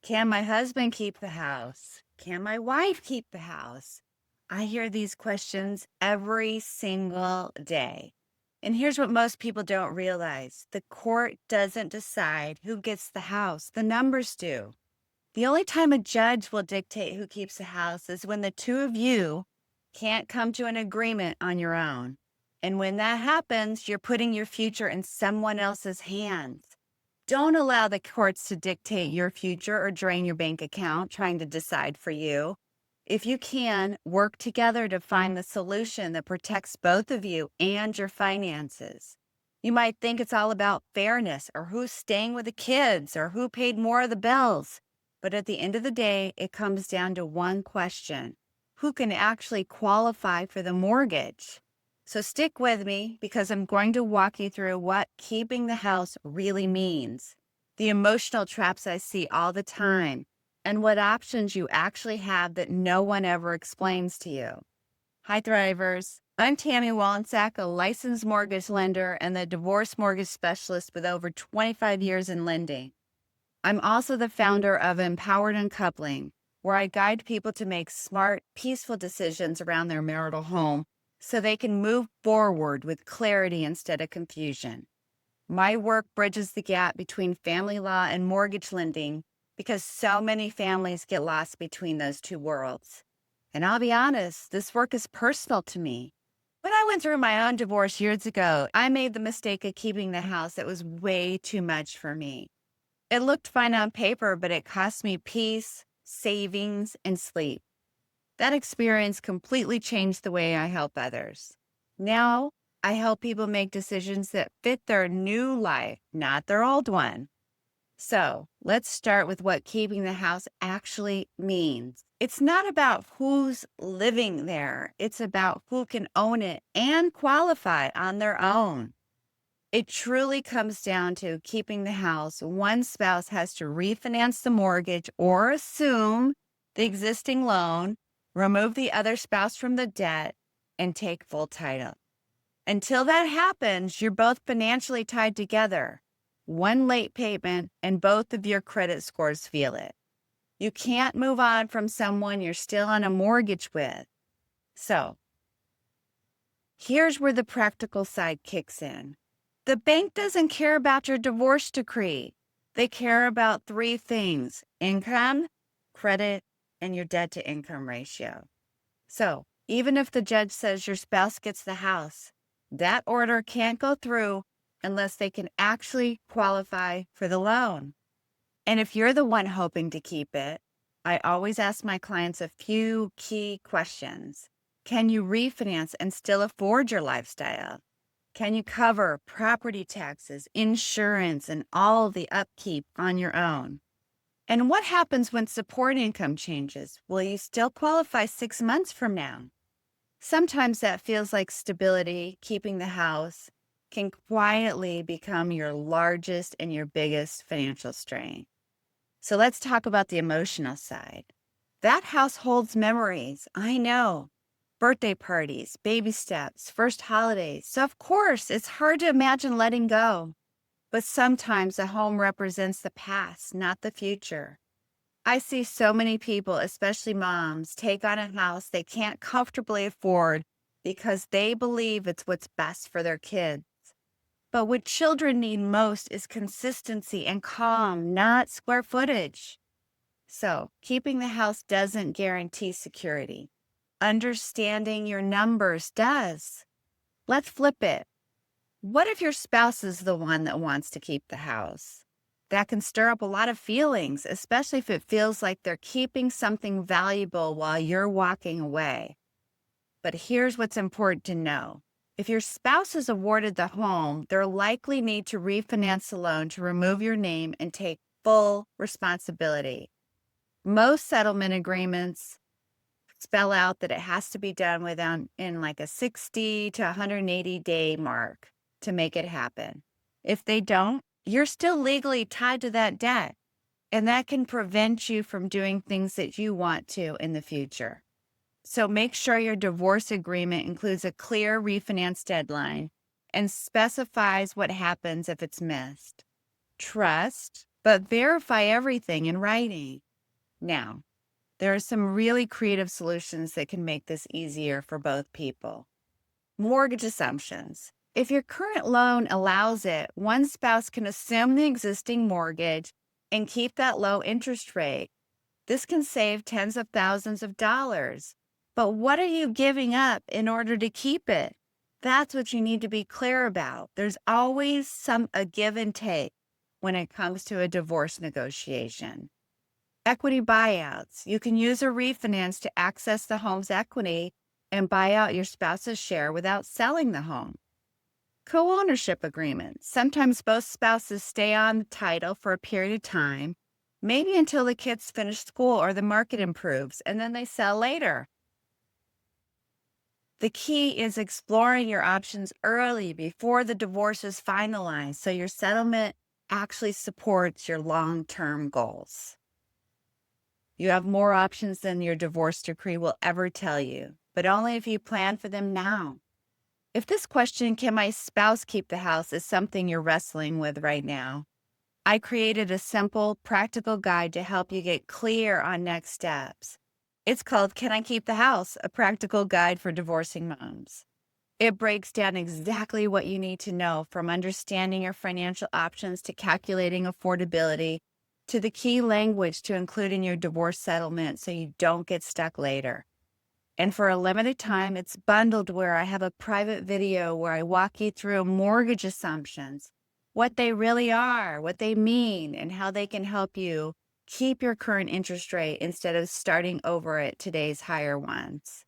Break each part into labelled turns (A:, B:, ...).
A: Can my husband keep the house? Can my wife keep the house? I hear these questions every single day. And here's what most people don't realize: the court doesn't decide who gets the house, the numbers do. The only time a judge will dictate who keeps the house is when the two of you can't come to an agreement on your own. And when that happens, you're putting your future in someone else's hands. Don't allow the courts to dictate your future or drain your bank account trying to decide for you. If you can, work together to find the solution that protects both of you and your finances. You might think it's all about fairness or who's staying with the kids or who paid more of the bills. But at the end of the day, it comes down to one question: who can actually qualify for the mortgage? So stick with me because I'm going to walk you through what keeping the house really means, the emotional traps I see all the time, and what options you actually have that no one ever explains to you. Hi, Thrivers. I'm Tami Wollensak, a licensed mortgage lender and the divorce mortgage specialist with over 25 years in lending. I'm also the founder of Empowered Uncoupling, where I guide people to make smart, peaceful decisions around their marital home so they can move forward with clarity instead of confusion. My work bridges the gap between family law and mortgage lending because so many families get lost between those two worlds. And I'll be honest, this work is personal to me. When I went through my own divorce years ago, I made the mistake of keeping the house that was way too much for me. It looked fine on paper, but it cost me peace, savings, and sleep. That experience completely changed the way I help others. Now, I help people make decisions that fit their new life, not their old one. So, let's start with what keeping the house actually means. It's not about who's living there, it's about who can own it and qualify on their own. It truly comes down to keeping the house. One spouse has to refinance the mortgage or assume the existing loan, remove the other spouse from the debt, and take full title. Until that happens, you're both financially tied together. One late payment, and both of your credit scores feel it. You can't move on from someone you're still on a mortgage with. So, here's where the practical side kicks in. The bank doesn't care about your divorce decree. They care about three things: income, credit, and your debt to income ratio. So even if the judge says your spouse gets the house, that order can't go through unless they can actually qualify for the loan. And if you're the one hoping to keep it, I always ask my clients a few key questions. Can you refinance and still afford your lifestyle? Can you cover property taxes, insurance, and all the upkeep on your own? And what happens when support income changes? Will you still qualify 6 months from now? Sometimes that feels like stability. Keeping the house can quietly become your largest and your biggest financial strain. So let's talk about the emotional side. That house holds memories. I know. Birthday parties, baby steps, first holidays. So, of course, it's hard to imagine letting go. But sometimes a home represents the past, not the future. I see so many people, especially moms, take on a house they can't comfortably afford because they believe it's what's best for their kids. But what children need most is consistency and calm, not square footage. So, keeping the house doesn't guarantee security. Understanding your numbers does. Let's flip it. What if your spouse is the one that wants to keep the house? That can stir up a lot of feelings, especially if it feels like they're keeping something valuable while you're walking away. But here's what's important to know. If your spouse is awarded the home, they'll likely need to refinance the loan to remove your name and take full responsibility. Most settlement agreements spell out that it has to be done in like a 60 to 180 day mark to make it happen. If they don't, you're still legally tied to that debt, and that can prevent you from doing things that you want to in the future. So make sure your divorce agreement includes a clear refinance deadline and specifies what happens if it's missed. Trust, but verify everything in writing. Now, there are some really creative solutions that can make this easier for both people. Mortgage assumptions. If your current loan allows it, one spouse can assume the existing mortgage and keep that low interest rate. This can save tens of thousands of dollars. But what are you giving up in order to keep it? That's what you need to be clear about. There's always a give and take when it comes to a divorce negotiation. Equity buyouts. You can use a refinance to access the home's equity and buy out your spouse's share without selling the home. Co-ownership agreements. Sometimes both spouses stay on the title for a period of time, maybe until the kids finish school or the market improves, and then they sell later. The key is exploring your options early before the divorce is finalized so your settlement actually supports your long-term goals. You have more options than your divorce decree will ever tell you, but only if you plan for them now. If this question, can my spouse keep the house, is something you're wrestling with right now, I created a simple, practical guide to help you get clear on next steps. It's called Can I Keep the House? A Practical Guide for Divorcing Moms. It breaks down exactly what you need to know, from understanding your financial options to calculating affordability to the key language to include in your divorce settlement so you don't get stuck later. And for a limited time, it's bundled where I have a private video where I walk you through mortgage assumptions, what they really are, what they mean, and how they can help you keep your current interest rate instead of starting over at today's higher ones.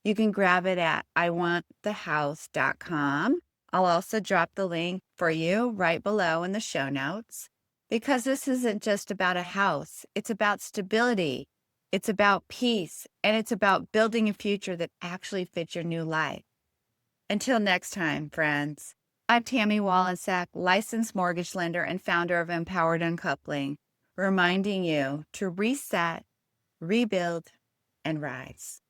A: You can grab it at iwantthehouse.com. I'll also drop the link for you right below in the show notes, because this isn't just about a house. It's about stability. It's about peace, and it's about building a future that actually fits your new life. Until next time, friends, I'm Tami Wollensak, licensed mortgage lender and founder of Empowered Uncoupling, reminding you to reset, rebuild, and rise.